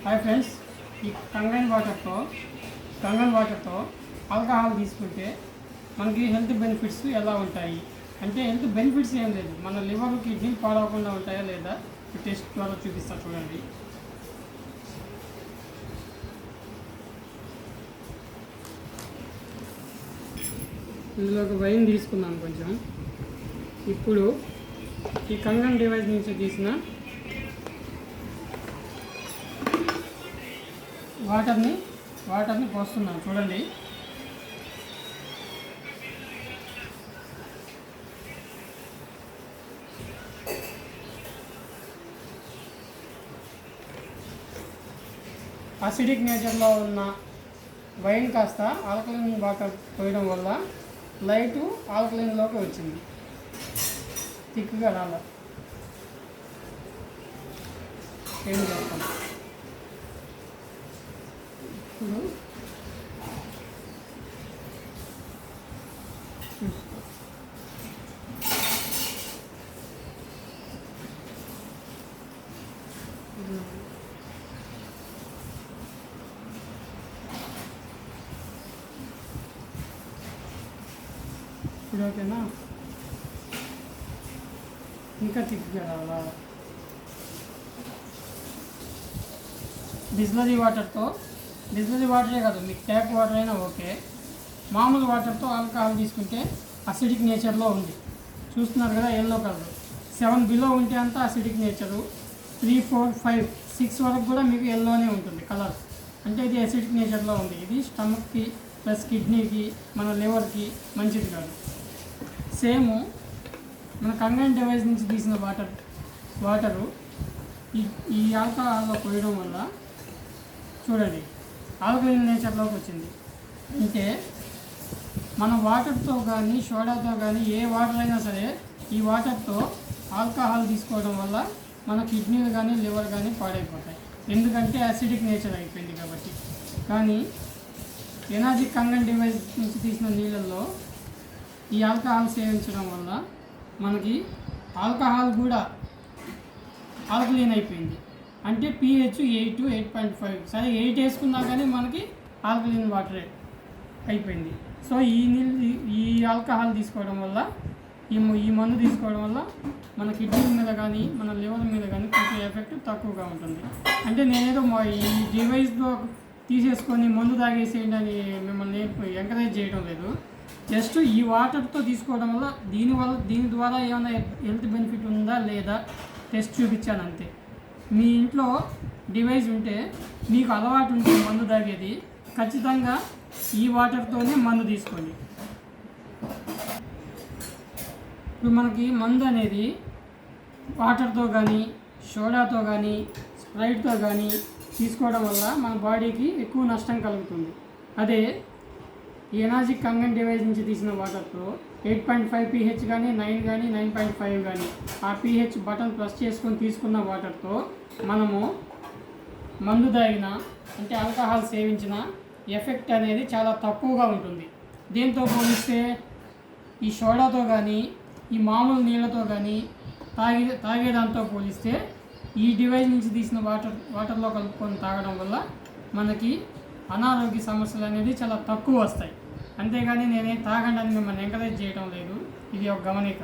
Hi friends, ఈ Kangen వాటర్తో alcohol తీసుకుంటే మనకి హెల్త్ బెనిఫిట్స్ ఎలా ఉంటాయి అంటే హెల్త్ బెనిఫిట్స్ ఏం లేదు, మన లివర్ కిడ్నీ పాడవకుండా ఉంటాయా లేదా టెస్ట్ ద్వారా చూపిస్తా చూడండి. ఇందులో ఒక వైన్ తీసుకున్నాను కొంచెం. ఇప్పుడు ఈ కంగన్ డివైస్ నుంచి తీసిన వాటర్ని పోస్తున్నాను చూడండి. అసిడిక్ నేచర్లో ఉన్న వైన్ కాస్త ఆల్కలైన్ వాటర్ పోయడం వల్ల లైటు ఆల్కలైన్లోకి వచ్చింది, థిక్గా రాల. ఏం చేస్తాం ఇప్పుడు? ఇప్పుడు ఓకేనా? ఇంకా థిక్గా రావాలా? బిస్లరీ వాటరే కాదు, మీకు ట్యాప్ వాటర్ అయినా ఓకే. మామూలు వాటర్తో ఆల్కహాల్ తీసుకుంటే అసిడిక్ నేచర్లో ఉంది. చూస్తున్నారు కదా, ఎల్లో కలర్. 7 బిలో ఉంటే అంతా అసిడిక్ నేచరు, 3, 4, 5, 6 వరకు కూడా మీకు ఎల్లోనే ఉంటుంది కలర్. అంటే ఇది అసిడిక్ నేచర్లో ఉంది. ఇది స్టమక్కి ప్లస్ కిడ్నీకి మన లివర్కి మంచిది కాదు. సేమ్ మన కంగన్ డివైస్ నుంచి తీసిన వాటరు ఈ ఆల్కహాల్లో పోయడం వల్ల చూడండి ఆల్కలైన్ నేచర్లోకి వచ్చింది. అంటే మన వాటర్తో కానీ సోడాతో కానీ ఏ వాటర్ అయినా సరే ఈ వాటర్తో ఆల్కహాల్ తీసుకోవడం వల్ల మన కిడ్నీలు కానీ లివర్ కానీ పాడైపోతాయి, ఎందుకంటే యాసిడిక్ నేచర్ అయిపోయింది కాబట్టి. కానీ ఎనర్జీ కంగన్ డివైస్ నుంచి తీసిన నీళ్ళల్లో ఈ ఆల్కహాల్ సేవించడం వల్ల మనకి ఆల్కహాల్ కూడా ఆల్కలైన్ అయిపోయింది. అంటే pH 8 to 8.5, సరే 8 వేసుకున్నా కానీ మనకి ఆల్కలైన్ వాటరే అయిపోయింది. సో ఈ ఆల్కహాల్ తీసుకోవడం వల్ల ఈ మందు తీసుకోవడం వల్ల మన కిడ్నీ మీద కానీ మన లివర్ మీద కానీ కొంచెం ఎఫెక్ట్ తక్కువగా ఉంటుంది. అంటే నేనేదో ఈ డివైస్లో తీసేసుకొని మందు తాగేసేయండి అని మిమ్మల్ని ఎంకరేజ్ చేయడం లేదు. జస్ట్ ఈ వాటర్తో తీసుకోవడం వల్ల దీని ద్వారా ఏమైనా హెల్త్ బెనిఫిట్ ఉందా లేదా టెస్ట్ చూపించాను అంతే. మీ ఇంట్లో డివైస్ ఉంటే, మీకు అలవాటు ఉంటే మందు తాగేది, ఖచ్చితంగా ఈ వాటర్తోనే మందు తీసుకోండి. ఇప్పుడు మనకి మందు అనేది వాటర్తో కానీ సోడాతో కానీ స్ప్రైట్తో కానీ తీసుకోవడం వల్ల మన బాడీకి ఎక్కువ నష్టం కలుగుతుంది. అదే ఈ ఎనర్జీ కంగన్ డివైస్ నుంచి తీసిన వాటర్తో 8.5 pH కానీ 9 కానీ 9.5 కానీ ఆ pH బటన్ ప్రెస్ చేసుకొని తీసుకున్న వాటర్తో మనము మందు తాగిన అంటే ఆల్కహాల్ సేవించిన ఎఫెక్ట్ అనేది చాలా తక్కువగా ఉంటుంది. దీంతో పోలిస్తే ఈ సోడాతో కానీ ఈ మామూలు నీళ్ళతో కానీ తాగేదాంతో పోలిస్తే ఈ డివైస్ నుంచి తీసిన వాటర్లో కలుపుకొని తాగడం వల్ల మనకి అనారోగ్య సమస్యలు అనేది చాలా తక్కువ వస్తాయి. అంతేగాని నేనే తాగండి అని మిమ్మల్ని ఎంకరేజ్ చేయడం లేదు, ఇది ఒక గమనిక.